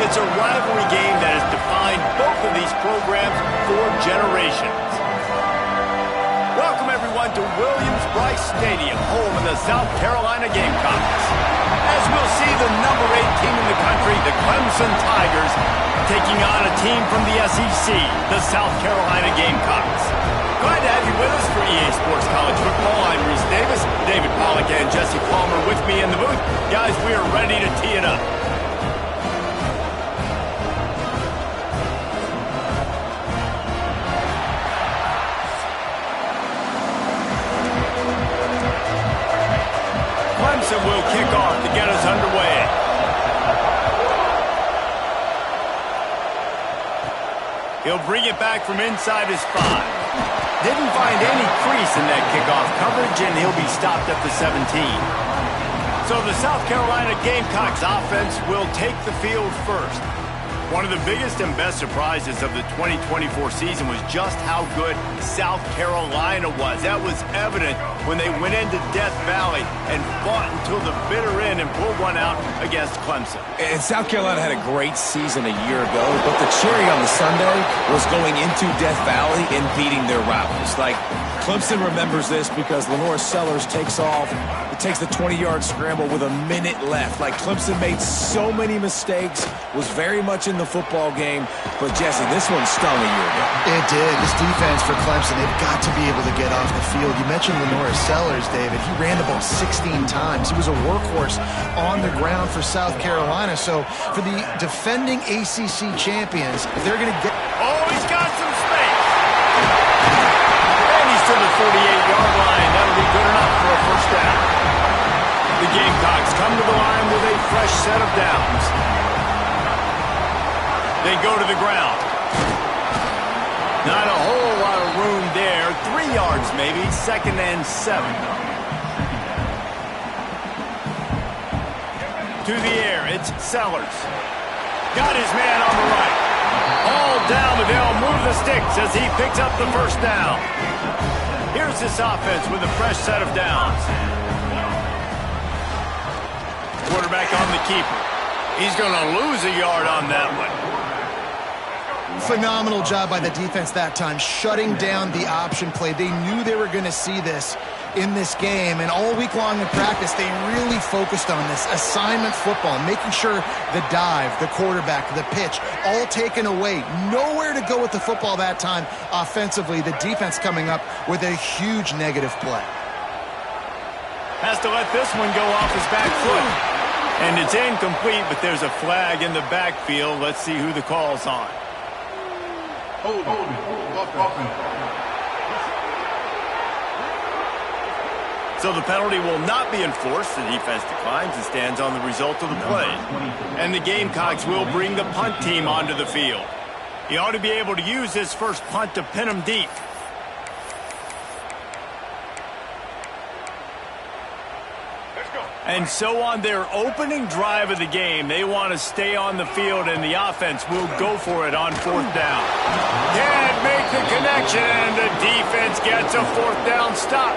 It's a rivalry game that has defined both of these programs for generations. Welcome, everyone, to Williams-Brice Stadium, home of the South Carolina Gamecocks. As we'll see, the number 8 team in the country, the Clemson Tigers, taking on a team from the SEC, the South Carolina Gamecocks. Glad to have you with us for EA Sports College Football. I'm Reese Davis, David Pollack, and Jesse Palmer with me in the booth. Guys, we are ready to tee it up. Clemson will kick off to get us underway. He'll bring it back from inside his 5. Didn't find any crease in that kickoff coverage, and he'll be stopped at the 17. So the South Carolina Gamecocks offense will take the field first. One of the biggest and best surprises of the 2024 season was just how good South Carolina was. That was evident when they went into Death Valley and fought until the bitter end and pulled one out against Clemson. And South Carolina had a great season a year ago, but the cherry on the sundae was going into Death Valley and beating their rivals. Like, Clemson remembers this because Lenore Sellers takes off. It takes the 20-yard scramble with a minute left. Like, Clemson made so many mistakes, was very much in the football game. But, Jesse, this one stung a year ago. It did. This defense for Clemson, they've got to be able to get off the field. You mentioned Lenore Sellers, David. He ran the ball 16 times. He was a workhorse on the ground for South Carolina. So, for the defending ACC champions, they're going to get... Oh, he's got some space. And he's to the 48-yard line. That'll be good enough for a first down. The Gamecocks come to the line with a fresh set of downs. They go to the ground. Not a whole lot of room there. 3 yards maybe, 2nd and 7. To the air, it's Sellers. Got his man on the right. All down, but they'll move the sticks as he picks up the first down. Here's this offense with a fresh set of downs. Quarterback on the keeper. He's going to lose a yard on that one. Phenomenal job by the defense that time, shutting down the option play. They knew they were going to see this in this game, and all week long in practice, they really focused on this assignment football, making sure the dive, the quarterback, the pitch, all taken away. Nowhere to go with the football that time offensively. The defense coming up with a huge negative play. Has to let this one go off his back foot. And it's incomplete, but there's a flag in the backfield. Let's see who the call's on. So the penalty will not be enforced. The defense declines and stands on the result of the play. And the Gamecocks will bring the punt team onto the field. He ought to be able to use his first punt to pin him deep. And so on their opening drive of the game, they want to stay on the field, and the offense will go for it on 4th down. Can't make the connection, and the defense gets a 4th down stop.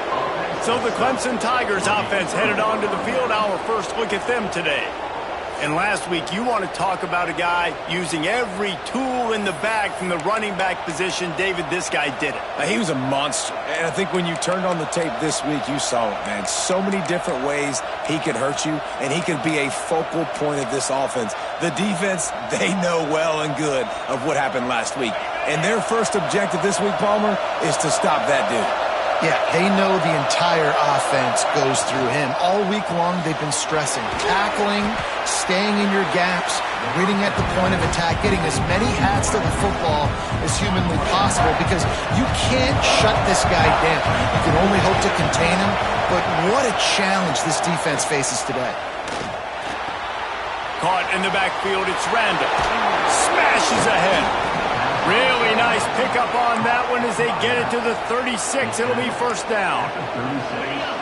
So the Clemson Tigers offense headed onto the field. Our first look at them today. And last week, you want to talk about a guy using every tool in the bag from the running back position. David, this guy did it. He was a monster. And I think when you turned on the tape this week, you saw it, man. So many different ways he could hurt you, and he could be a focal point of this offense. The defense, they know well and good of what happened last week. And their first objective this week, Palmer, is to stop that dude. Yeah, they know the entire offense goes through him. All week long, they've been stressing, tackling, staying in your gaps, winning at the point of attack, getting as many hats to the football as humanly possible, because you can't shut this guy down. You can only hope to contain him, but what a challenge this defense faces today. Caught in the backfield, it's Randall. Smashes ahead. Really nice pickup on that one as they get it to the 36. It'll be first down.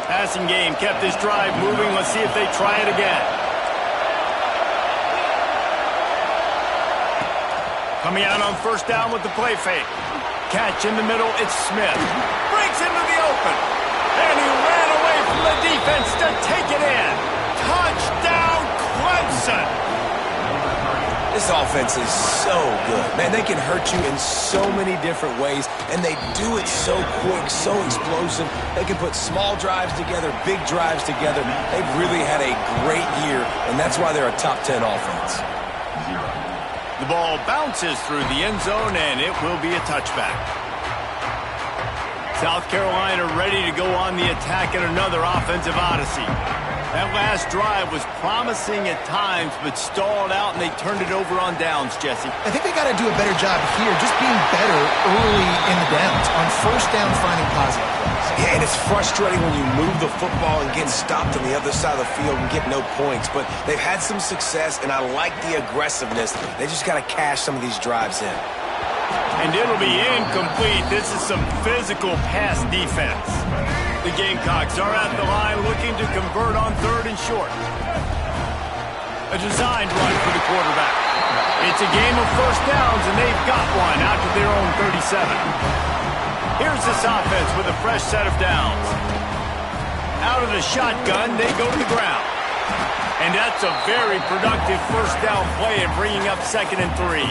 Passing game kept this drive moving. Let's see if they try it again. Coming out on first down with the play fake. Catch in the middle, it's Smith. Breaks into the open. And he ran away from the defense to take it in. Touchdown, Clemson! This offense is so good. Man, they can hurt you in so many different ways, and they do it so quick, so explosive. They can put small drives together, big drives together. They've really had a great year, and that's why they're a top 10 offense. The ball bounces through the end zone, and it will be a touchback. South Carolina ready to go on the attack in another offensive odyssey. That last drive was promising at times, but stalled out, and they turned it over on downs, Jesse. I think they got to do a better job here, just being better early in the downs, on first down finding positive plays. Yeah, and it's frustrating when you move the football and get stopped on the other side of the field and get no points, but they've had some success, and I like the aggressiveness. They just got to cash some of these drives in. And it'll be incomplete. This is some physical pass defense. The Gamecocks are at the line looking to convert on 3rd and short. A designed run for the quarterback. It's a game of first downs, and they've got one out to their own 37. Here's this offense with a fresh set of downs. Out of the shotgun, they go to the ground. And that's a very productive first down play in bringing up 2nd and 3.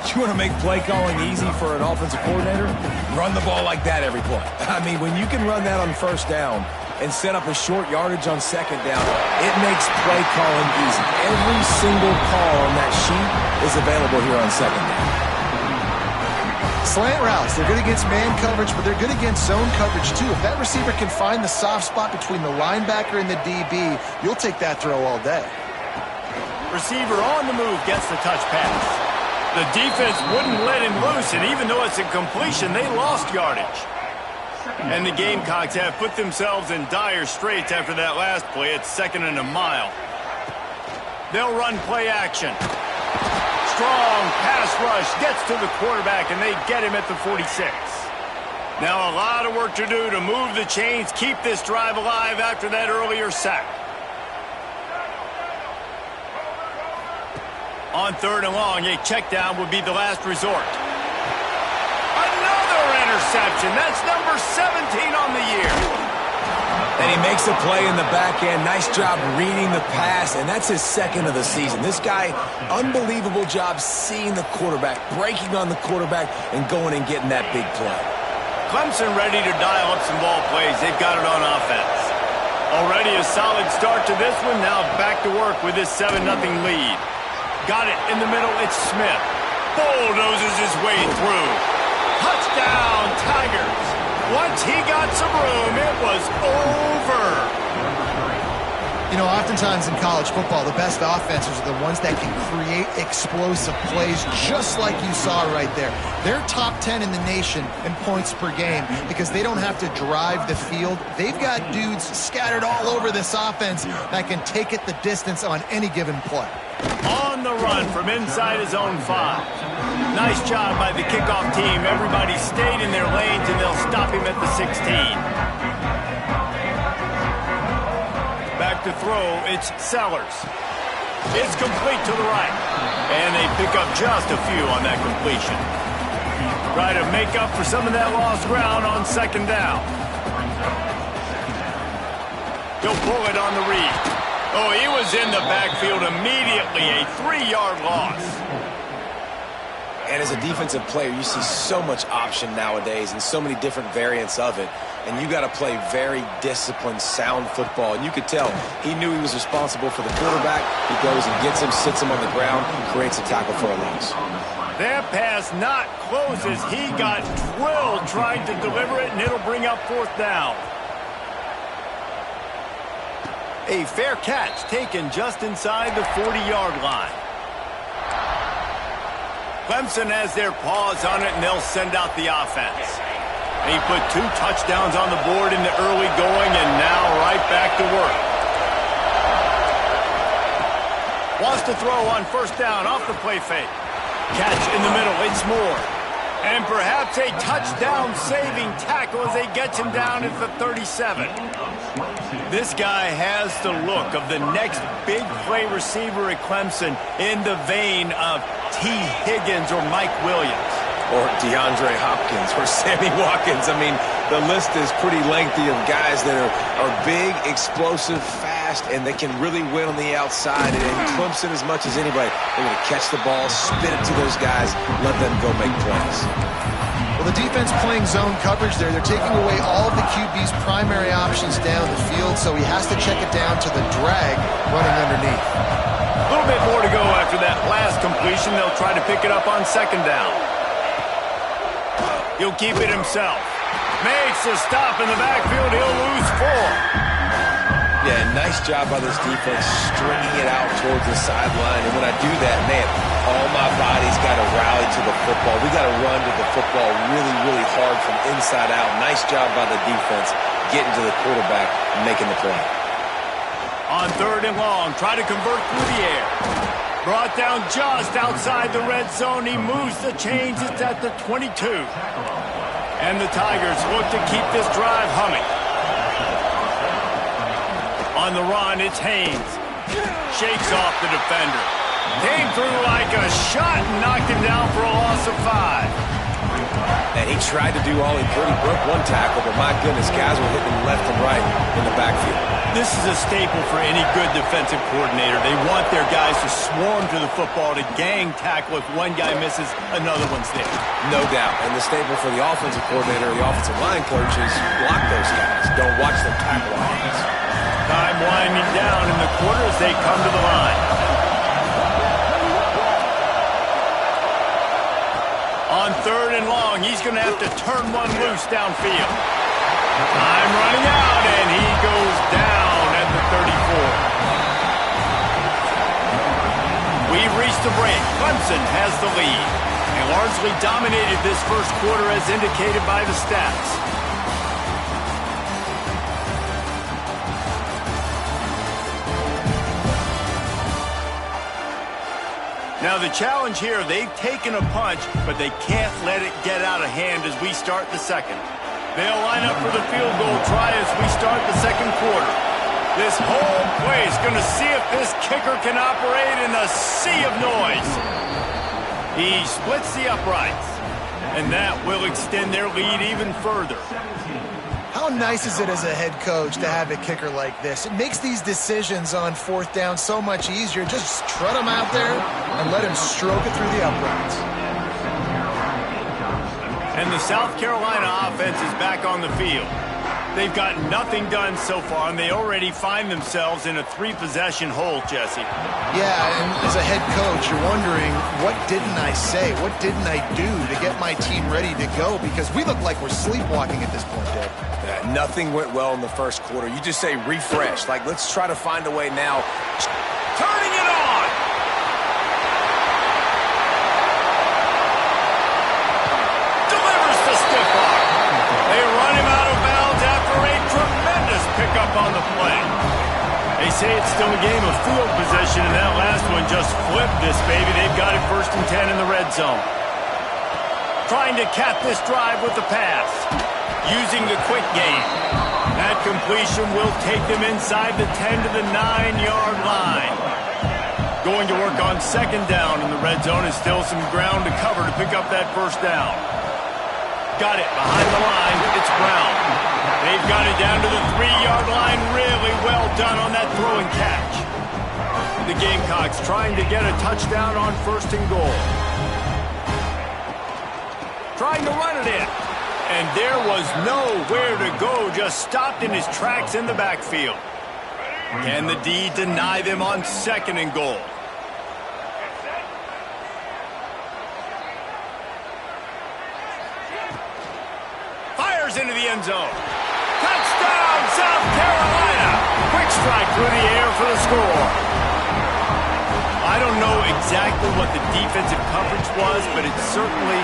You want to make play calling easy for an offensive coordinator? Run the ball like that every play. I mean, when you can run that on first down and set up a short yardage on 2nd down, it makes play calling easy. Every single call on that sheet is available here on 2nd down. Slant routes, they're good against man coverage, but they're good against zone coverage too. If that receiver can find the soft spot between the linebacker and the DB, you'll take that throw all day. Receiver on the move gets the touch pass. The defense wouldn't let him loose, and even though it's a completion, they lost yardage. And the Gamecocks have put themselves in dire straits after that last play. It's 2nd and a mile. They'll run play action. Strong pass rush gets to the quarterback, and they get him at the 46. Now a lot of work to do to move the chains, keep this drive alive after that earlier sack. On 3rd and long, a check down would be the last resort. Another interception. That's number 17 on the year. And he makes a play in the back end. Nice job reading the pass, and that's his 2nd of the season. This guy, unbelievable job seeing the quarterback, breaking on the quarterback, and going and getting that big play. Clemson ready to dial up some ball plays. They've got it on offense. Already a solid start to this one. Now back to work with this 7-0 lead. Got it in the middle. It's Smith. Bulldozes his way through. Touchdown, Tigers. Once he got some room, it was over. You know, oftentimes in college football, the best offenses are the ones that can create explosive plays, just like you saw right there. They're top 10 in the nation in points per game because they don't have to drive the field. They've got dudes scattered all over this offense that can take it the distance on any given play. On the run from inside his own 5. Nice job by the kickoff team. Everybody stayed in their lanes, and they'll stop him at the 16. Back to throw, it's Sellers. It's complete to the right. And they pick up just a few on that completion. Try to make up for some of that lost ground on 2nd down. He'll pull it on the read. Oh, he was in the backfield immediately. A 3-yard loss. And as a defensive player, you see so much option nowadays and so many different variants of it. And you got to play very disciplined, sound football. And you could tell he knew he was responsible for the quarterback. He goes and gets him, sits him on the ground, creates a tackle for a loss. That pass not close as he got drilled trying to deliver it, and it'll bring up 4th down. A fair catch taken just inside the 40-yard line. Clemson has their paws on it, and they'll send out the offense. He put 2 touchdowns on the board in the early going, and now right back to work. Wants to throw on 1st down off the play fake. Catch in the middle, it's Moore. And perhaps a touchdown-saving tackle as they get him down at the 37. This guy has the look of the next big play receiver at Clemson in the vein of T. Higgins or Mike Williams. or DeAndre Hopkins or Sammy Watkins. I mean, the list is pretty lengthy of guys that are big, explosive, fast, and they can really win on the outside. And Clemson, as much as anybody, they're going to catch the ball, spit it to those guys, let them go make plays. Well, the defense playing zone coverage there. They're taking away all of the QB's primary options down the field, so he has to check it down to the drag running underneath. A little bit more to go after that last completion. They'll try to pick it up on second down. He'll keep it himself. Makes a stop in the backfield. He'll lose 4. Yeah, nice job by this defense stringing it out towards the sideline. And when I do that, man, all my body's got to rally to the football. We got to run to the football really, really hard from inside out. Nice job by the defense getting to the quarterback and making the play. On 3rd and long, try to convert through the air. Brought down just outside the red zone. He moves the chains. It's at the 22. And the Tigers look to keep this drive humming. On the run, it's Haynes. Shakes off the defender. Came through like a shot and knocked him down for a loss of 5. And he tried to do all he could. He broke one tackle, but my goodness, guys were hitting him left and right in the backfield. This is a staple for any good defensive coordinator. They want their guys to swarm to the football, to gang tackle. If one guy misses, another one's there. No doubt. And the staple for the offensive coordinator or the offensive line coach is block those guys. Don't watch them tackle on us. Time winding down in the quarter as they come to the line. On 3rd and long, he's going to have to turn one loose downfield. Time running out, and he goes down at the 34. We've reached the break. Clemson has the lead and largely dominated this first quarter as indicated by the stats. Now the challenge here, they've taken a punch, but they can't let it get out of hand as we start the second. They'll line up for the field goal try as we start the second quarter. This whole place going to see if this kicker can operate in a sea of noise. He splits the uprights, and that will extend their lead even further. How nice is it as a head coach to have a kicker like this? It makes these decisions on 4th down so much easier. Just trot him out there and let him stroke it through the uprights. And the South Carolina offense is back on the field. They've got nothing done so far, and they already find themselves in a 3-possession hole, Jesse. Yeah, and as a head coach, you're wondering, what didn't I say? What didn't I do to get my team ready to go? Because we look like we're sleepwalking at this point, Dave. Yeah, nothing went well in the first quarter. You just say refresh. Like, let's try to find a way now. Turning it on! Delivers the stiff arm. They run him out of bounds after a tremendous pickup on the play. They say it's still a game of field position, and that last one just flipped this baby. They've got it 1st and 10 in the red zone. Trying to cap this drive with the pass. Using the quick game. That completion will take them inside the 10 to the 9-yard line. Going to work on second down in the red zone, and still some ground to cover to pick up that 1st down. Got it behind the line. It's Brown. They've got it down to the 3-yard line. Really well done on that throw and catch. The Gamecocks trying to get a touchdown on 1st and goal. Trying to run it in. And there was nowhere to go. Just stopped in his tracks in the backfield. Can the D deny them on 2nd and goal? Into the end zone. Touchdown, South Carolina! Quick strike through the air for the score. I don't know exactly what the defensive coverage was, but it certainly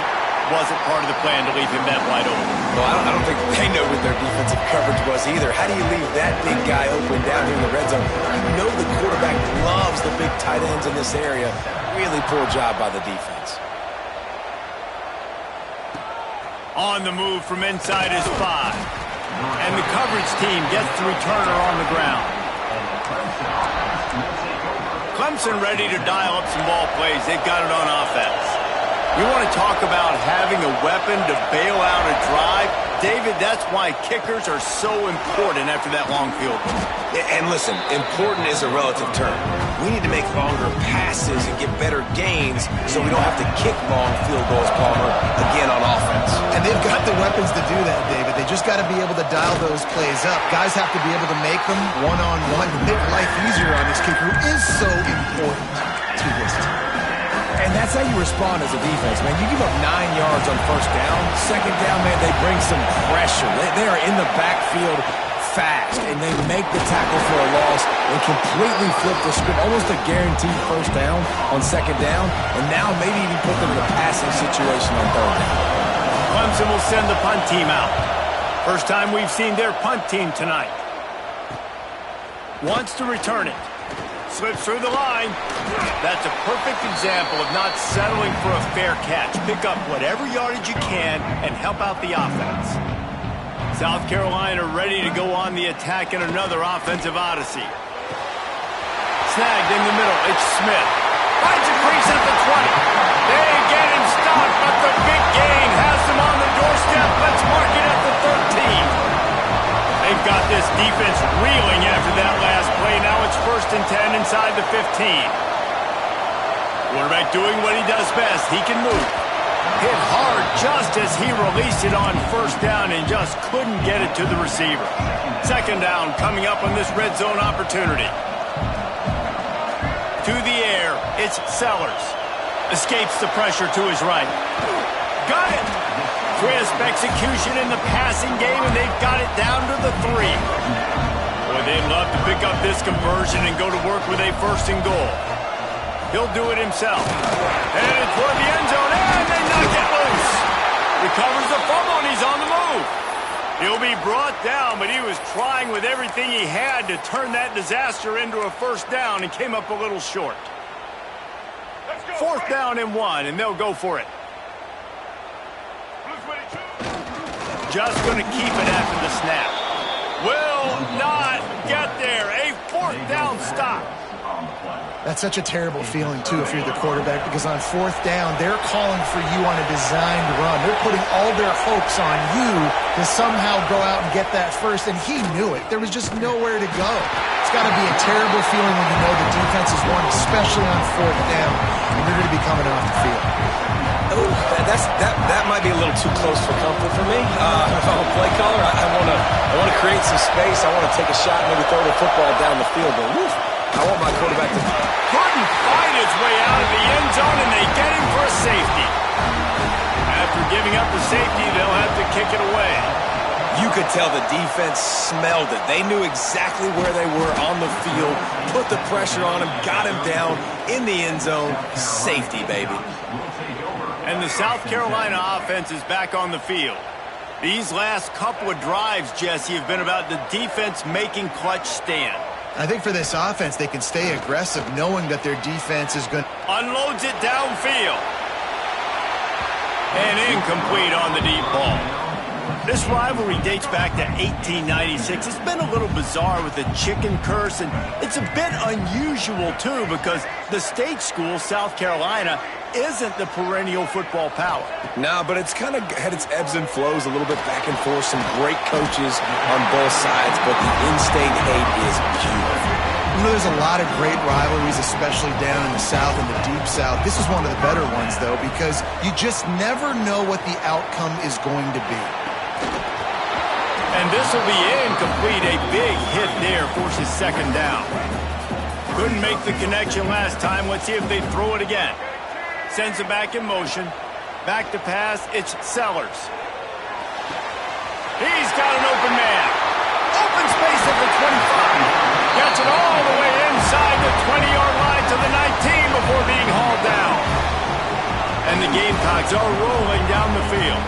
wasn't part of the plan to leave him that wide open. Well, I don't think they know what their defensive coverage was either. How do you leave that big guy open down here in the red zone? You know the quarterback loves the big tight ends in this area. Really poor job by the defense. On the move from inside his 5. And the coverage team gets the returner on the ground. Clemson ready to dial up some ball plays. They've got it on offense. You want to talk about having a weapon to bail out a drive? David, that's why kickers are so important after that long field goal. And listen, important is a relative term. We need to make longer passes and get better gains so we don't have to kick long field goals, Palmer, again on offense. And they've got the weapons to do that, David. They just got to be able to dial those plays up. Guys have to be able to make them one-on-one to make life easier on this kicker, who is so important to this team. And that's how you respond as a defense, man. You give up 9 yards on first down. Second down, man, they bring some pressure. They are in the backfield fast, and they make the tackle for a loss and completely flip the script. Almost a guaranteed first down on second down, and now maybe even put them in a passing situation on third down. Clemson will send the punt team out. First time we've seen their punt team tonight. Wants to return it. Slips through the line. That's a perfect example of not settling for a fair catch. Pick up whatever yardage you can and help out the offense. South Carolina ready to go on the attack in another offensive odyssey. Snagged in the middle. It's Smith. Finds a crease at the 20. They get him stopped, but the big gain has them on the doorstep. Let's mark it at the 13. They've got this defense reeling after that last play. Now it's 1st and 10 inside the 15. Quarterback doing what he does best. He can move. Hit hard just as he released it on first down and just couldn't get it to the receiver. Second down coming up on this red zone opportunity. To the air, it's Sellers. Escapes the pressure to his right. Got it! Crisp execution in the passing game, and they've got it down to the 3. Boy, they'd love to pick up this conversion and go to work with a 1st and goal. He'll do it himself. Headed toward the end zone, and they knock it loose. Recovers the fumble, and he's on the move. He'll be brought down, but he was trying with everything he had to turn that disaster into a 1st down and came up a little short. 4th down and 1, and they'll go for it. Just going to keep it after the snap. Will not get there. A 4th down stop. That's such a terrible feeling, too, if you're the quarterback, because on 4th down, they're calling for you on a designed run. They're putting all their hopes on you to somehow go out and get that first, and he knew it. There was just nowhere to go. It's got to be a terrible feeling when you know the defense has won, especially on 4th down, and you're going to be coming off the field. Oh, that might be a little too close for comfort for me. If I'm a play caller, I want to create some space. I want to take a shot and maybe throw the football down the field. But woof, I want my quarterback to couldn't find his way out of the end zone, and they get him for a safety. After giving up the safety, they'll have to kick it away. You could tell the defense smelled it. They knew exactly where they were on the field, put the pressure on him, got him down in the end zone. Safety, baby. And the South Carolina offense is back on the field. These last couple of drives, Jesse, have been about the defense making clutch stand. I think for this offense, they can stay aggressive knowing that their defense is going to... Unloads it downfield. And incomplete on the deep ball. This rivalry dates back to 1896. It's been a little bizarre with the chicken curse, and it's a bit unusual, too, because the state school, South Carolina, isn't the perennial football power. No, but it's kind of had its ebbs and flows, a little bit back and forth, some great coaches on both sides, but the in-state hate is beautiful. You know, there's a lot of great rivalries, especially down in the South and the Deep South. This is one of the better ones, though, because you just never know what the outcome is going to be. And this will be incomplete. A big hit there forces 2nd down. Couldn't make the connection last time. Let's see if they throw it again. Sends it back in motion. Back to pass. It's Sellers. He's got an open man. Open space at the 25. Gets it all the way inside the 20-yard line to the 19 before being hauled down. And the Gamecocks are rolling down the field.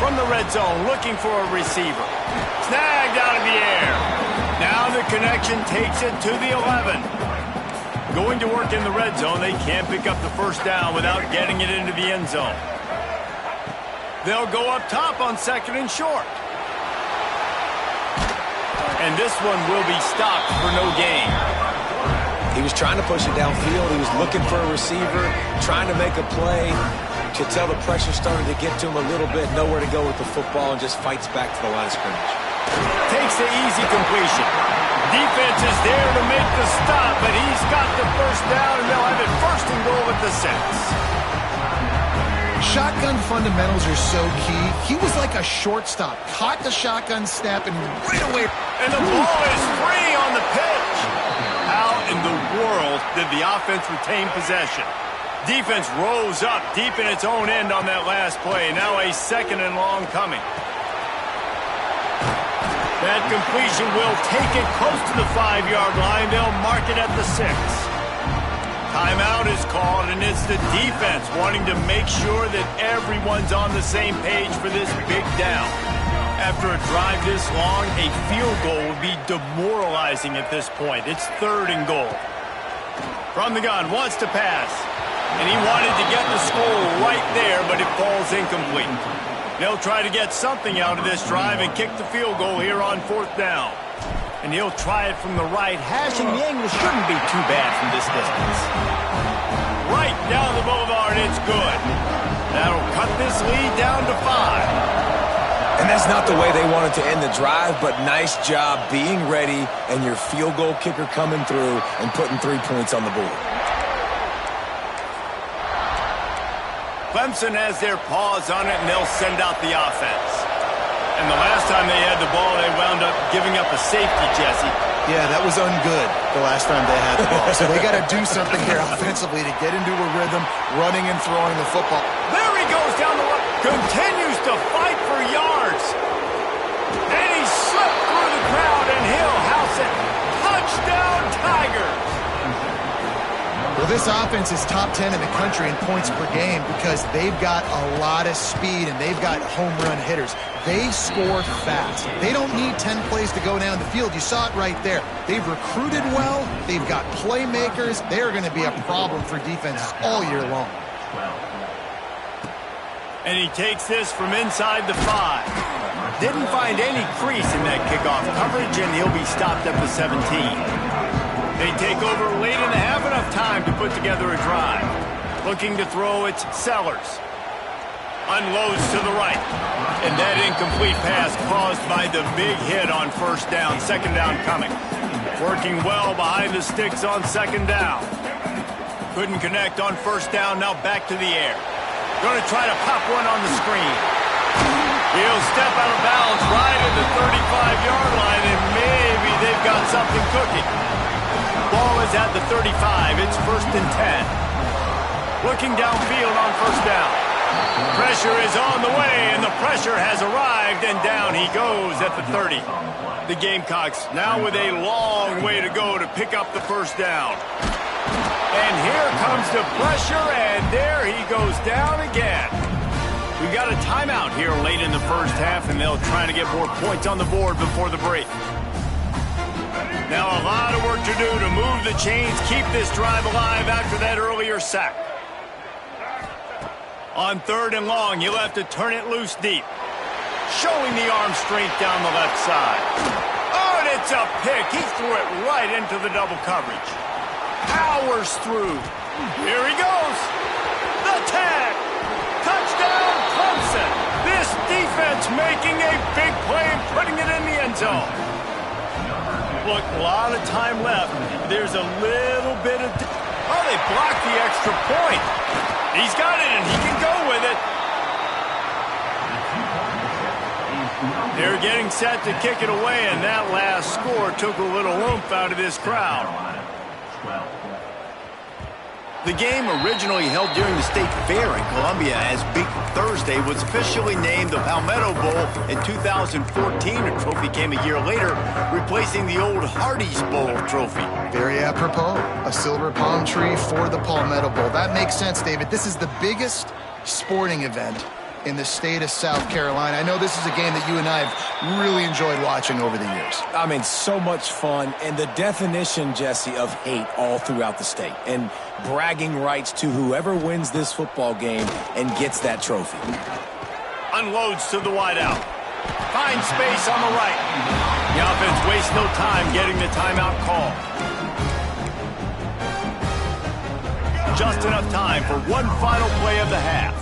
From the red zone, looking for a receiver. Snagged out of the air. Now the connection takes it to the 11. Going to work in the red zone, they can't pick up the 1st down without getting it into the end zone. They'll go up top on 2nd and short. And this one will be stopped for no gain. He was trying to push it downfield. He was looking for a receiver, trying to make a play. You could tell the pressure started to get to him a little bit, nowhere to go with the football, and just fights back to the line of scrimmage. Takes the easy completion. Defense is there to make the stop, but he's got the first down, and they'll have it first and goal at the 6. Shotgun fundamentals are so key. He was like a shortstop. Caught the shotgun snap and right away. And the ball is free on the pitch. How in the world did the offense retain possession? Defense rose up deep in its own end on that last play. Now a 2nd and long coming. That completion will take it close to the 5-yard line. They'll mark it at the 6. Timeout is called, and it's the defense wanting to make sure that everyone's on the same page for this big down. After a drive this long, a field goal would be demoralizing at this point. It's 3rd and goal. From the gun, wants to pass. And he wanted to get the score right there, but it falls incomplete. They'll try to get something out of this drive and kick the field goal here on 4th down. And he'll try it from the right hash, and the angle shouldn't be too bad from this distance. Right down the boulevard, it's good. That'll cut this lead down to 5. And that's not the way they wanted to end the drive, but nice job being ready and your field goal kicker coming through and putting 3 points on the board. Clemson has their paws on it, and they'll send out the offense. And the last time they had the ball, they wound up giving up a safety, Jesse. Yeah, that was ungood the last time they had the ball. So they got to do something here offensively to get into a rhythm, running and throwing the football. There he goes down the line. Continues to fight for yards. And he slipped through the crowd, and he'll house it. Touchdown, Tigers. Well, this offense is top 10 in the country in points per game because they've got a lot of speed and they've got home run hitters. They score fast. They don't need 10 plays to go down the field. You saw it right there. They've recruited well. They've got playmakers. They're going to be a problem for defenses all year long. And he takes this from inside the 5. Didn't find any crease in that kickoff coverage, and he'll be stopped at the 17. They take over late in the half, enough time to put together a drive. Looking to throw, it's Sellers. Unloads to the right. And that incomplete pass caused by the big hit on 1st down. 2nd down coming. Working well behind the sticks on 2nd down. Couldn't connect on 1st down, now back to the air. Going to try to pop one on the screen. He'll step out of bounds right at the 35-yard line, and maybe they've got something cooking. Ball is at the 35. It's 1st and 10. Looking downfield on 1st down. Pressure is on the way, and the pressure has arrived, and down he goes at the 30. The Gamecocks now with a long way to go to pick up the 1st down. And here comes the pressure, and there he goes down again. We've got a timeout here late in the 1st half, and they'll try to get more points on the board before the break. Now a lot of work to do to move the chains, keep this drive alive after that earlier sack. On 3rd and long, he'll have to turn it loose deep. Showing the arm strength down the left side. Oh, and it's a pick. He threw it right into the double coverage. Powers through. Here he goes. The tag. Touchdown, Clemson. This defense making a big play and putting it in the end zone. Look, a lot of time left. There's a little bit of... Oh, they blocked the extra point. He's got it, and he can go with it. They're getting set to kick it away, and that last score took a little oomph out of this crowd. The game, originally held during the State Fair in Columbia as Big Thursday, was officially named the Palmetto Bowl in 2014. A trophy came a year later, replacing the old Hardee's Bowl trophy. Very apropos, a silver palm tree for the Palmetto Bowl. That makes sense, David. This is the biggest sporting event in the state of South Carolina. I know this is a game that you and I have really enjoyed watching over the years. I mean, so much fun, and the definition, Jesse, of hate all throughout the state, and bragging rights to whoever wins this football game and gets that trophy. Unloads to the wideout. Finds space on the right. The offense wastes no time getting the timeout call. just enough time for one final play of the half.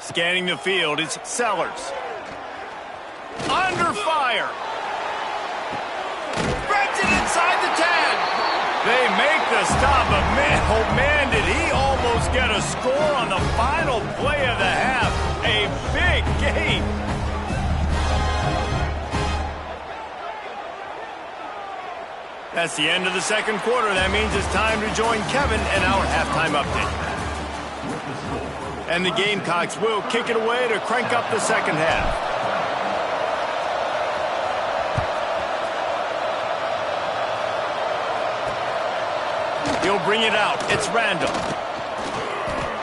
Scanning the field, it's Sellers. Under fire. Spreads it inside the 10. They make the stop, but man, oh man, did he almost get a score on the final play of the half. A big game. That's the end of the second quarter. That means it's time to join Kevin in our halftime update. And the Gamecocks will kick it away to crank up the second half. He'll bring it out. It's Randall.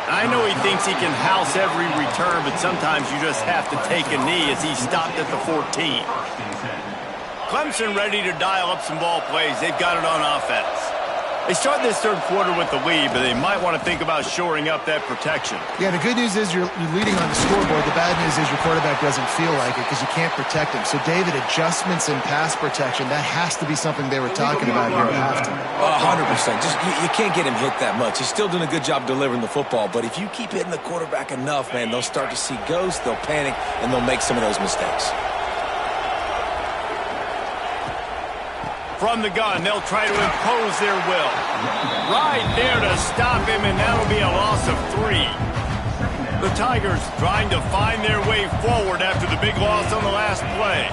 I know he thinks he can house every return, but sometimes you just have to take a knee as he stopped at the 14. Clemson ready to dial up some ball plays. They've got it on offense. They start this third quarter with the lead, but they might want to think about shoring up that protection. Yeah, the good news is you're leading on the scoreboard. The bad news is your quarterback doesn't feel like it because you can't protect him. So, David, adjustments in pass protection, that has to be something they were talking about here at halftime. 100%. Just you can't get him hit that much. He's still doing a good job delivering the football, but if you keep hitting the quarterback enough, man, they'll start to see ghosts, they'll panic, and they'll make some of those mistakes. From the gun, they'll try to impose their will. Right there to stop him, and that'll be a loss of 3. The Tigers trying to find their way forward after the big loss on the last play.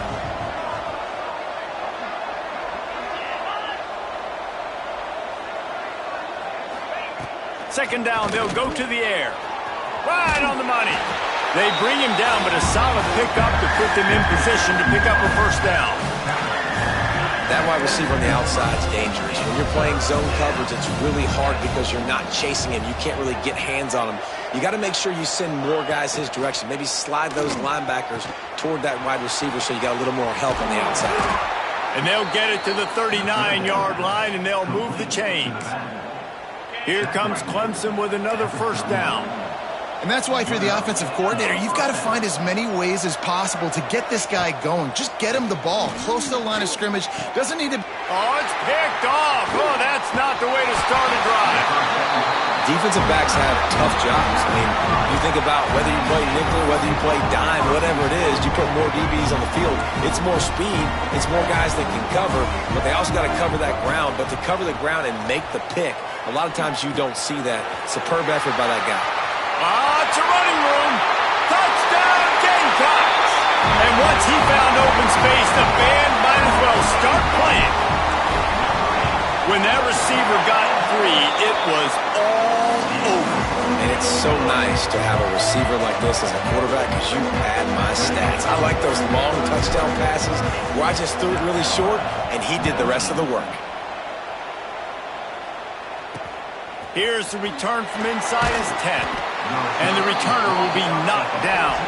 Second down, they'll go to the air. Right on the money. They bring him down, but a solid pickup to put them in position to pick up a first down. That wide receiver on the outside is dangerous. When you're playing zone coverage, it's really hard because you're not chasing him. You can't really get hands on him. You got to make sure you send more guys his direction. Maybe slide those linebackers toward that wide receiver so you got a little more help on the outside. And they'll get it to the 39-yard line, and they'll move the chains. Here comes Clemson with another first down. And that's why if you're the offensive coordinator, you've got to find as many ways as possible to get this guy going. Just get him the ball. Close to the line of scrimmage. Doesn't need to... Oh, it's picked off. Oh, that's not the way to start a drive. Defensive backs have tough jobs. I mean, you think about whether you play nickel, whether you play dime, whatever it is, you put more DBs on the field. It's more speed. It's more guys that can cover, but they also got to cover that ground. But to cover the ground and make the pick, a lot of times you don't see that. Superb effort by that guy. It's a running room. Touchdown, Gamecocks. And once he found open space, the band might as well start playing. When that receiver got free, it was all over. And it's so nice to have a receiver like this as a quarterback because you had my stats. I like those long touchdown passes where I just threw it really short and he did the rest of the work. Here's the return from inside his 10. And the returner will be knocked down.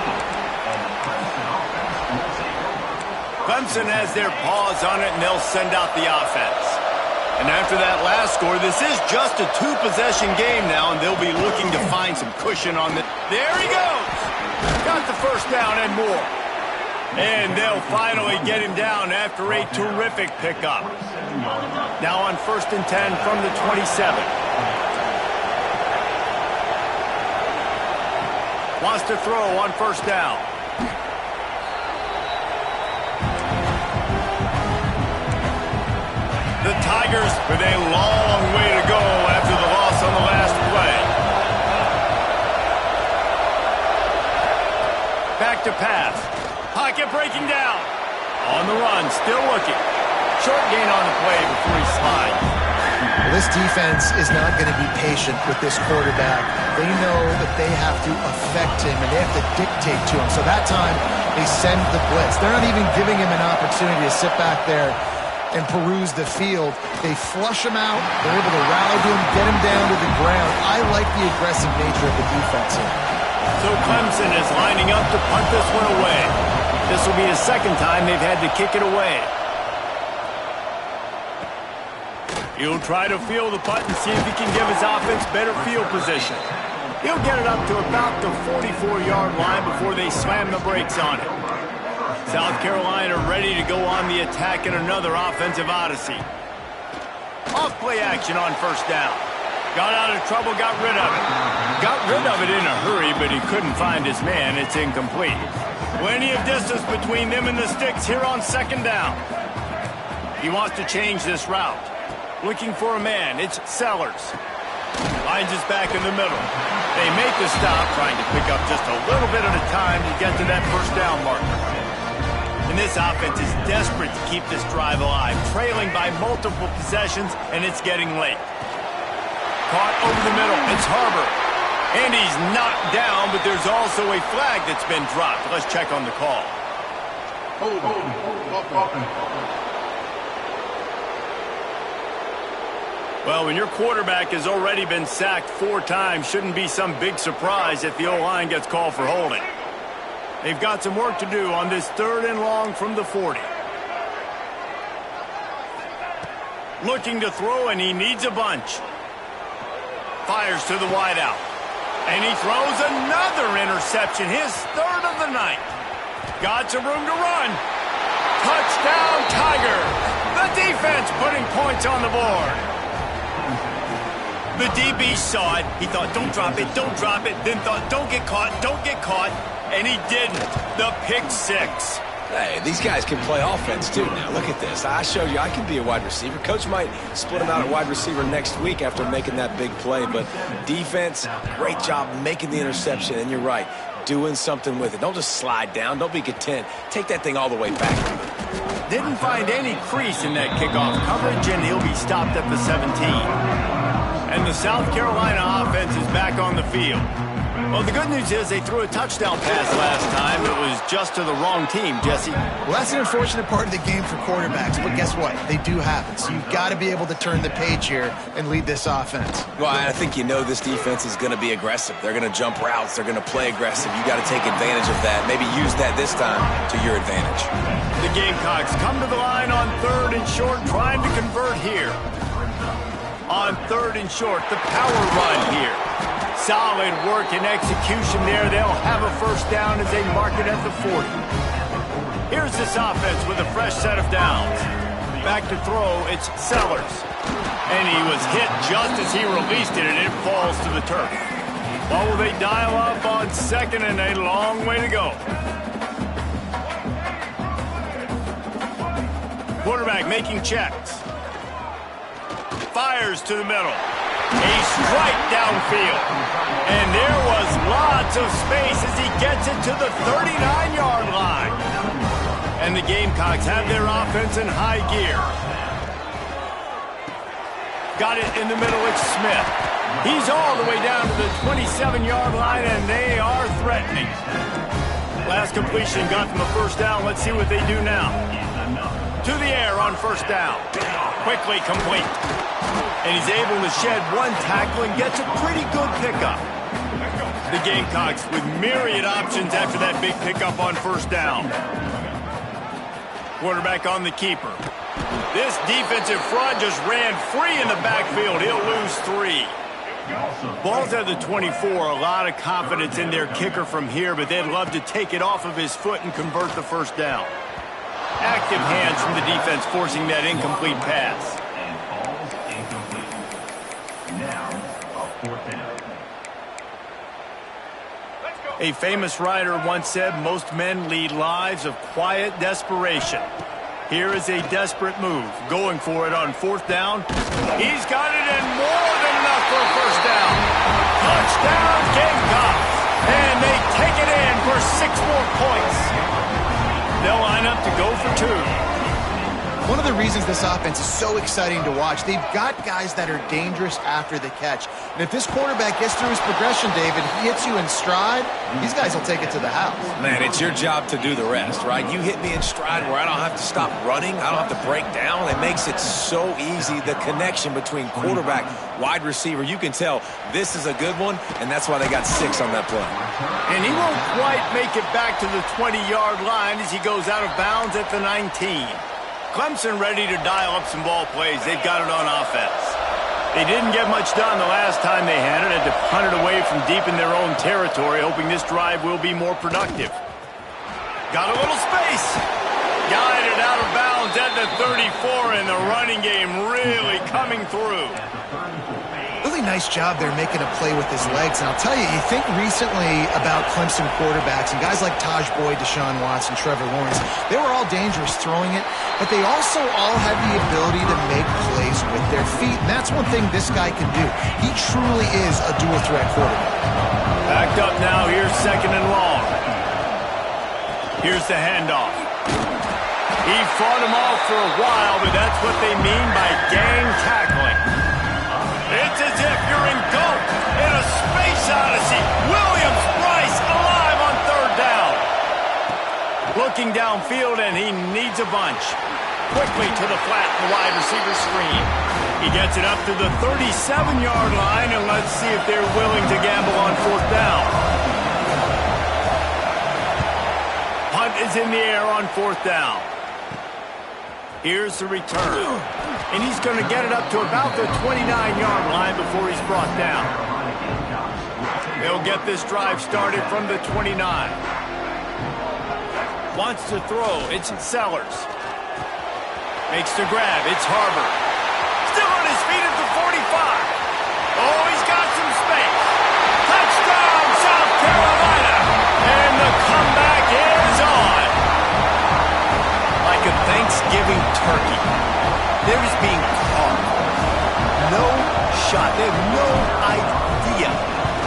Clemson has their paws on it, and they'll send out the offense. And after that last score, this is just a 2-possession game now, and they'll be looking to find some cushion on the... There he goes! Got the first down and more. And they'll finally get him down after a terrific pickup. Now on 1st and 10 from the 27. Wants to throw on first down. The Tigers with a long way to go after the loss on the last play. Back to pass. Pocket breaking down. On the run, still looking. Short gain on the play before he slides. Well, this defense is not going to be patient with this quarterback. They know that they have to affect him, and they have to dictate to him. So that time, they send the blitz. They're not even giving him an opportunity to sit back there and peruse the field. They flush him out. They're able to rally to him, get him down to the ground. I like the aggressive nature of the defense here. So Clemson is lining up to punt this one away. This will be the second time they've had to kick it away. He'll try to field the punt and see if he can give his offense better field position. He'll get it up to about the 44-yard line before they slam the brakes on it. South Carolina ready to go on the attack in another offensive odyssey. Off play action on first down. Got out of trouble, got rid of it. Got rid of it in a hurry, but he couldn't find his man. It's incomplete. Plenty of distance between them and the sticks here on second down. He wants to change this route. Looking for a man. It's Sellers. Finds his back in the middle. They make the stop, trying to pick up just a little bit at a time to get to that first down marker. And this offense is desperate to keep this drive alive, trailing by multiple possessions, and it's getting late. Caught over the middle. It's Harbor. And he's knocked down, but there's also a flag that's been dropped. Let's check on the call. Well, when your quarterback has already been sacked 4 times, shouldn't be some big surprise if the O-line gets called for holding. They've got some work to do on this 3rd and long from the 40. Looking to throw, and he needs a bunch. Fires to the wideout. And he throws another interception, his 3rd of the night. Got some room to run. Touchdown, Tigers. The defense putting points on the board. The DB saw it. He thought, don't drop it, don't drop it. Then thought, don't get caught, don't get caught. And he didn't. The pick 6. Hey, these guys can play offense, too. Now, look at this. I showed you I can be a wide receiver. Coach might split him out at wide receiver next week after making that big play. But defense, great job making the interception. And you're right, doing something with it. Don't just slide down. Don't be content. Take that thing all the way back. Didn't find any crease in that kickoff coverage, and he'll be stopped at the 17. And the South Carolina offense is back on the field. Well, the good news is they threw a touchdown pass last time. It was just to the wrong team, Jesse. Well, that's an unfortunate part of the game for quarterbacks, but guess what? They do happen. So you've got to be able to turn the page here and lead this offense. Well, I think you know this defense is going to be aggressive. They're going to jump routes. They're going to play aggressive. You got to take advantage of that. Maybe use that this time to your advantage. The Gamecocks come to the line on 3rd and short, trying to convert here. On 3rd and short, the power run here. Solid work and execution there. They'll have a first down as they mark it at the 40. Here's this offense with a fresh set of downs. Back to throw, it's Sellers. And he was hit just as he released it, and it falls to the turf. Well, will they dial up on 2nd and a long way to go? Quarterback making checks. Fires to the middle. A strike downfield. And there was lots of space as he gets it to the 39-yard line. And the Gamecocks have their offense in high gear. Got it in the middle, it's Smith. He's all the way down to the 27-yard line, and they are threatening. Last completion got them a first down. Let's see what they do now. To the air on first down. Quickly complete. And he's able to shed one tackle and gets a pretty good pickup. The Gamecocks with myriad options after that big pickup on first down. Quarterback on the keeper. This defensive front just ran free in the backfield. He'll lose 3. Ball's at the 24. A lot of confidence in their kicker from here, but they'd love to take it off of his foot and convert the first down. Active hands from the defense forcing that incomplete pass. A famous writer once said, most men lead lives of quiet desperation. Here is a desperate move, going for it on 4th down. He's got it in more than enough for a first down. Touchdown, Gamecocks. And they take it in for 6 more points. They'll line up to go for 2. One of the reasons this offense is so exciting to watch, they've got guys that are dangerous after the catch. And if this quarterback gets through his progression, David, he hits you in stride, these guys will take it to the house. Man, it's your job to do the rest, right? You hit me in stride where I don't have to stop running. I don't have to break down. It makes it so easy. The connection between quarterback, wide receiver, you can tell this is a good one, and that's why they got 6 on that play. And he won't quite make it back to the 20-yard line as he goes out of bounds at the 19. Clemson ready to dial up some ball plays. They've got it on offense. They didn't get much done the last time they had it. Had to punt it away from deep in their own territory, hoping this drive will be more productive. Got a little space. Guided out of bounds downs at the 34, and the running game really coming through. Really nice job there making a play with his legs. And I'll tell you, you think recently about Clemson quarterbacks and guys like Taj Boyd, Deshaun Watson, Trevor Lawrence, they were all dangerous throwing it, but they also all had the ability to make plays with their feet. And that's one thing this guy can do. He truly is a dual-threat quarterback. Backed up now, here's 2nd and long. Here's the handoff. He fought him off for a while, but that's what they mean by gang tackling. It's as if you're engulfed in a space odyssey. Williams Bryce alive on 3rd down. Looking downfield, and he needs a bunch. Quickly to the flat, the wide receiver screen. He gets it up to the 37-yard line, and let's see if they're willing to gamble on 4th down. Punt is in the air on 4th down. Here's the return. And he's going to get it up to about the 29-yard line before he's brought down. They'll get this drive started from the 29. Wants to throw. It's Sellers. Makes the grab. It's Harbor. Still on his feet at the 45. Oh, he's got some space. Touchdown, South Carolina. And the comeback is on. Like a Thanksgiving turkey. They're just being caught. No shot. They have no idea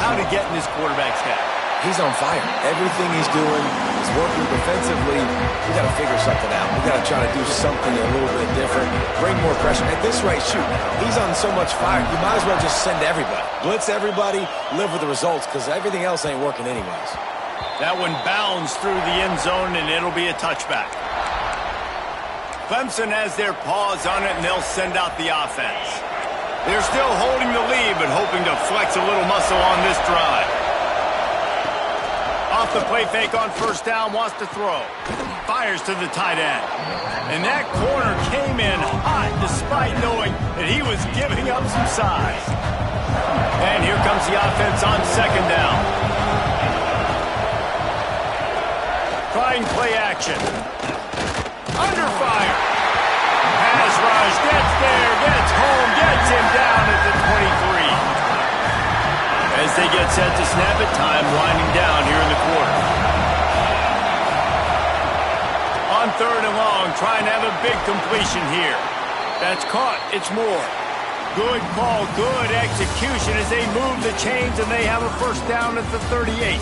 how to get in this quarterback's head. He's on fire. Everything he's doing is working defensively. We got to figure something out. We got to try to do something a little bit different. Bring more pressure. At this rate, shoot, he's on so much fire. You might as well just send everybody. Blitz everybody, live with the results, because everything else ain't working anyways. That one bounds through the end zone, and it'll be a touchback. Clemson has their paws on it, and they'll send out the offense. They're still holding the lead, but hoping to flex a little muscle on this drive. Off the play fake on 1st down, wants to throw. Fires to the tight end. And that corner came in hot despite knowing that he was giving up some size. And here comes the offense on 2nd down. Trying play action. Under fire. Pass rush, gets there, gets home, gets him down at the 23. As they get set to snap it, time winding down here in the quarter. On 3rd and long, trying to have a big completion here. That's caught. It's Moore. Good call, good execution as they move the chains and they have a 1st down at the 38.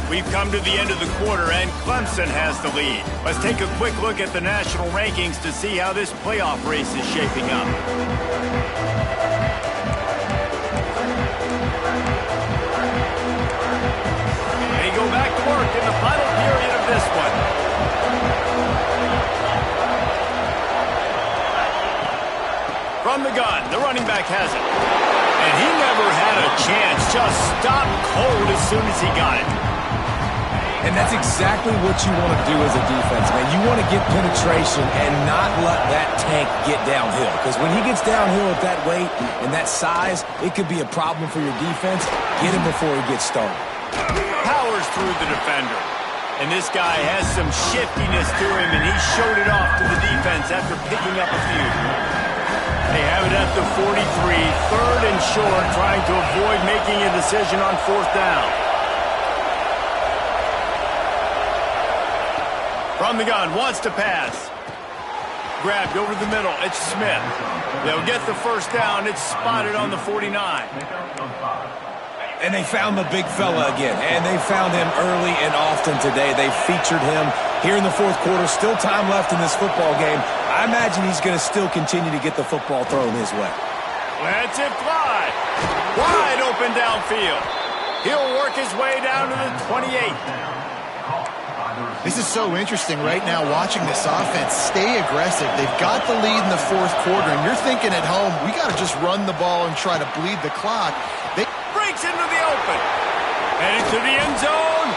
We've come to the end of the quarter, and Clemson has the lead. Let's take a quick look at the national rankings to see how this playoff race is shaping up. They go back to work in the final period of this one. From the gun, the running back has it. And he never had a chance, just stopped cold as soon as he got it. And that's exactly what you want to do as a defense, man. You want to get penetration and not let that tank get downhill. Because when he gets downhill at that weight and that size, it could be a problem for your defense. Get him before he gets started. Powers through the defender. And this guy has some shiftiness to him, and he showed it off to the defense after picking up a few. They have it at the 43, 3rd and short, trying to avoid making a decision on 4th down. From the gun, wants to pass. Grabbed over the middle, it's Smith. They'll get the 1st down, it's spotted on the 49. And they found the big fella again, and they found him early and often today. They featured him here in the 4th quarter. Still time left in this football game. I imagine he's going to still continue to get the football thrown his way. Lets it fly. Wide open downfield. He'll work his way down to the 28. This is so interesting right now watching this offense stay aggressive. They've got the lead in the 4th quarter, and you're thinking at home, we got to just run the ball and try to bleed the clock. They breaks into the open. Headed to the end zone.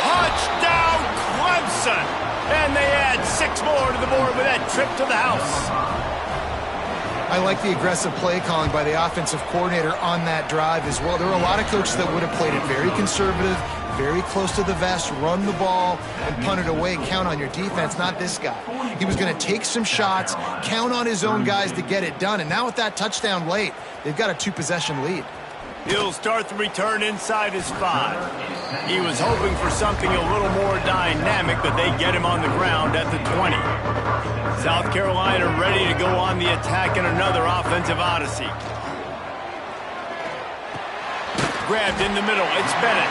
Touchdown, Clemson. And they add 6 more to the board with that trip to the house. I like the aggressive play calling by the offensive coordinator on that drive as well. There were a lot of coaches that would have played it very conservative, very close to the vest, run the ball, and punt it away. Count on your defense, not this guy. He was going to take some shots, count on his own guys to get it done. And now with that touchdown late, they've got a 2-possession lead. He'll start the return inside his 5. He was hoping for something a little more dynamic, but they get him on the ground at the 20. South Carolina ready to go on the attack in another offensive odyssey. Grabbed in the middle. It's Bennett.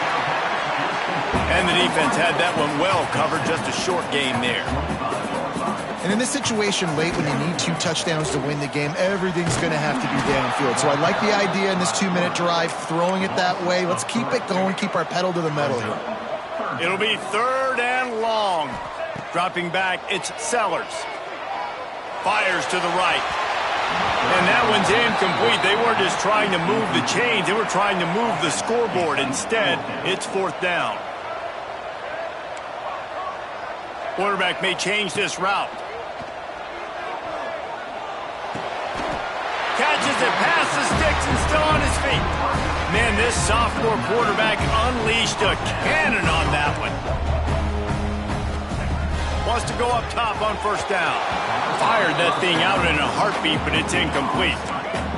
And the defense had that one well covered. Just a short game there. And in this situation late when you need 2 touchdowns to win the game, everything's going to have to be downfield. So I like the idea in this 2-minute drive, throwing it that way. Let's keep it going, keep our pedal to the metal here. It'll be 3rd and long. Dropping back, it's Sellers. Fires to the right. And that one's incomplete. They weren't just trying to move the chains. They were trying to move the scoreboard. Instead, it's 4th down. Quarterback may change this route. Catches it past the sticks and still on his feet. Man, this sophomore quarterback unleashed a cannon on that one. Wants to go up top on 1st down. Fired that thing out in a heartbeat, but it's incomplete.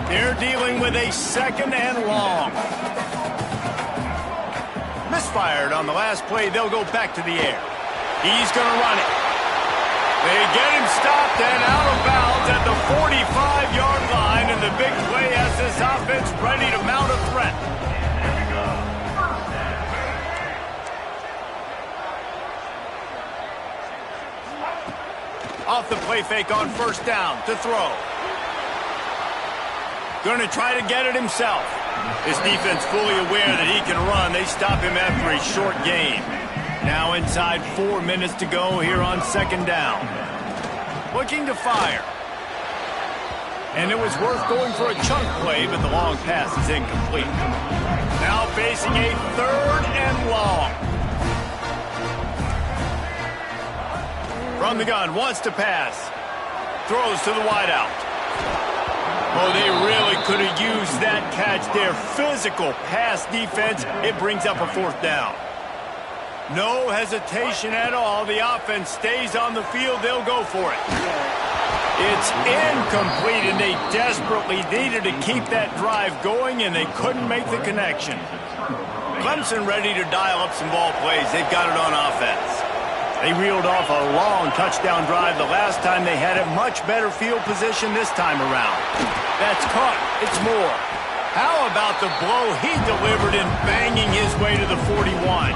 They're dealing with a 2nd and long. Misfired on the last play. They'll go back to the air. He's going to run it. They get him stopped and out of bounds at the 45-yard line, and the big play has this offense ready to mount a threat. Off the play fake on 1st down to throw. Going to try to get it himself. His defense fully aware that he can run. They stop him after a short game. Now inside 4 minutes to go here on 2nd down. Looking to fire. And it was worth going for a chunk play, but the long pass is incomplete. Now facing a 3rd and long. From the gun, wants to pass. Throws to the wideout. Oh, they really could have used that catch there. Physical pass defense. It brings up a 4th down. No hesitation at all. The offense stays on the field. They'll go for it. It's incomplete, and they desperately needed to keep that drive going, and they couldn't make the connection. Clemson ready to dial up some ball plays. They've got it on offense. They reeled off a long touchdown drive the last time they had it. Much better field position this time around. That's caught. It's Moore. How about the blow he delivered in banging his way to the 41?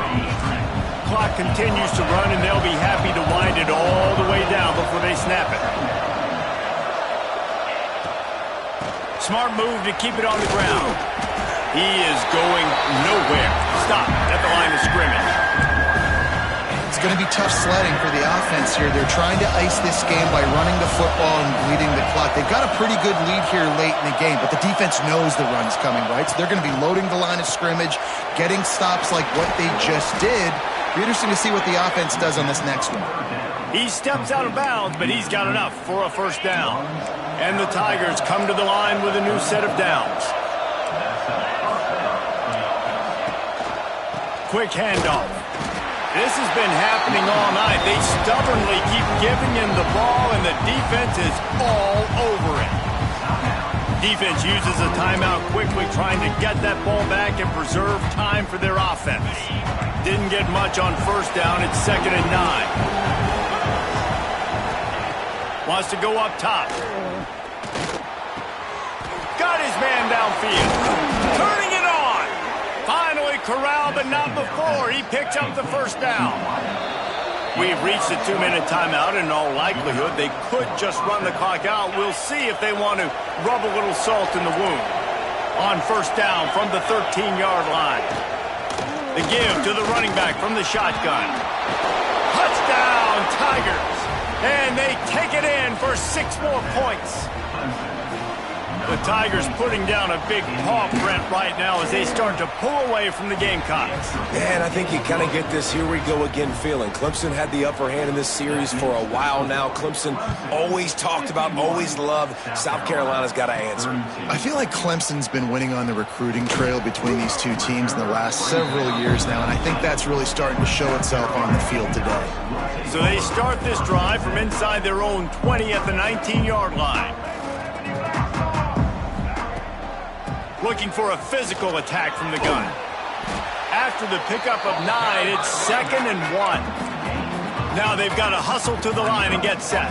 Clock continues to run, and they'll be happy to wind it all the way down before they snap it. Smart move to keep it on the ground. He is going nowhere. Stop at the line of scrimmage. It's going to be tough sledding for the offense here. They're trying to ice this game by running the football and bleeding the clock. They've got a pretty good lead here late in the game, but the defense knows the run's coming, right? So they're going to be loading the line of scrimmage, getting stops like what they just did. Be interesting to see what the offense does on this next one. He steps out of bounds, but he's got enough for a 1st down. And the Tigers come to the line with a new set of downs. Quick handoff. This has been happening all night. They stubbornly keep giving him the ball, and the defense is all over it. Defense uses a timeout quickly, trying to get that ball back and preserve time for their offense. Didn't get much on 1st down. It's 2nd and 9. Wants to go up top. Got his man downfield. Turning it on. Finally corralled, but not before. He picks up the 1st down. We've reached a 2-minute timeout, and in all likelihood, they could just run the clock out. We'll see if they want to rub a little salt in the wound. On 1st down from the 13-yard line. The give to the running back from the shotgun. Touchdown, Tigers. And they take it in for 6 more points. The Tigers putting down a big paw print right now as they start to pull away from the Gamecocks. Yeah, and I think you kind of get this here we go again feeling. Clemson had the upper hand in this series for a while now. Clemson always talked about, always loved. South Carolina's got to answer. I feel like Clemson's been winning on the recruiting trail between these two teams in the last several years now, and I think that's really starting to show itself on the field today. So they start this drive from inside their own 20 at the 19-yard line. Looking for a physical attack from the gun. After the pickup of 9, it's 2nd and 1. Now they've got to hustle to the line and get set.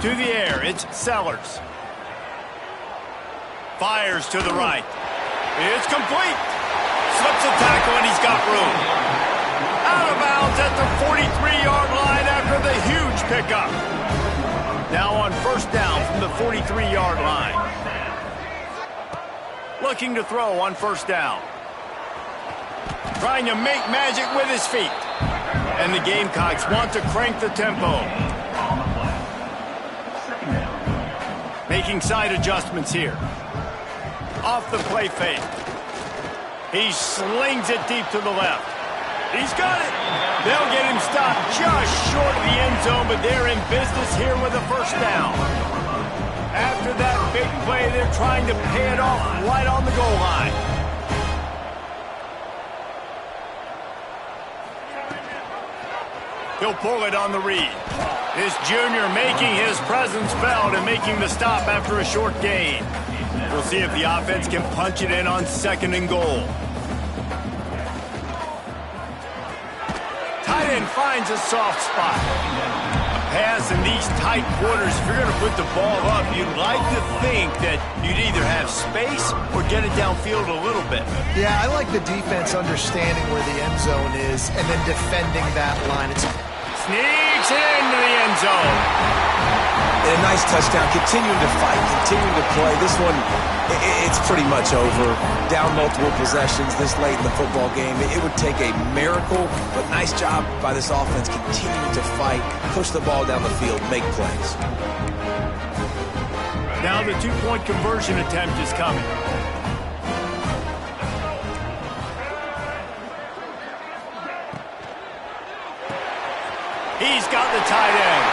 To the air, it's Sellers. Fires to the right. It's complete. Slips a tackle and he's got room. Out of bounds at the 43-yard line after the huge pickup. Now on first down from the 43-yard line. Looking to throw on first down. Trying to make magic with his feet. And the Gamecocks want to crank the tempo. Making side adjustments here. Off the play fake. He slings it deep to the left. He's got it. They'll get him stopped just short of the end zone, but they're in business here with a first down. After that big play, they're trying to pay it off right on the goal line. He'll pull it on the read. This junior making his presence felt and making the stop after a short gain. We'll see if the offense can punch it in on 2nd and goal. Tight end finds a soft spot. Pass in these tight quarters, if you're going to put the ball up, you'd like to think that you'd either have space or get it downfield a little bit. Yeah, I like the defense understanding where the end zone is and then defending that line. It sneaks into the end zone. And a nice touchdown. Continuing to fight, continuing to play. This one, it's pretty much over. Down multiple possessions this late in the football game. It would take a miracle, but nice job by this offense continuing to fight, push the ball down the field, make plays. Now the two-point conversion attempt is coming. He's got the tight end.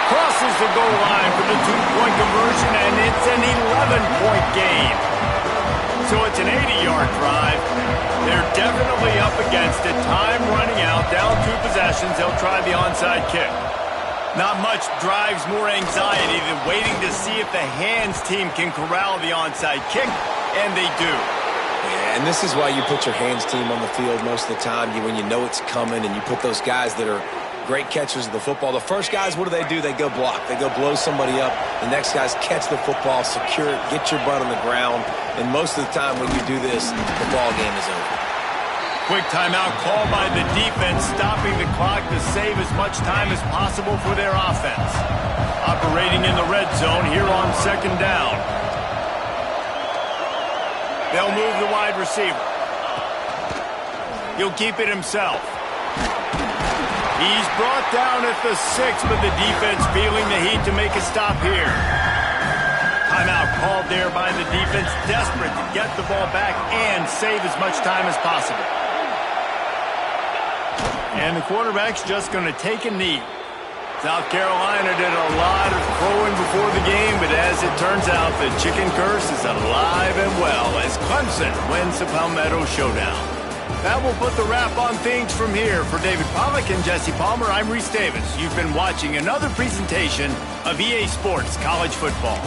Crosses the goal line for the two-point conversion, and it's an 11-point game. So it's an 80-yard drive. They're definitely up against it. Time running out, down 2 possessions. They'll try the onside kick. Not much drives more anxiety than waiting to see if the hands team can corral the onside kick, and they do. Yeah, and this is why you put your hands team on the field most of the time, when you know it's coming, and you put those guys that are great catchers of the football. The first guys, what do? They go block. They go blow somebody up. The next guys catch the football, secure it, get your butt on the ground. And most of the time when you do this, the ball game is over. Quick timeout called by the defense, stopping the clock to save as much time as possible for their offense. Operating in the red zone here on 2nd down. They'll move the wide receiver. He'll keep it himself. He's brought down at the 6, but the defense feeling the heat to make a stop here. Timeout called there by the defense, desperate to get the ball back and save as much time as possible. And the quarterback's just going to take a knee. South Carolina did a lot of throwing before the game, but as it turns out, the chicken curse is alive and well as Clemson wins the Palmetto Showdown. That will put the wrap on things from here. For David Pollack and Jesse Palmer, I'm Reese Davis. You've been watching another presentation of EA Sports College Football.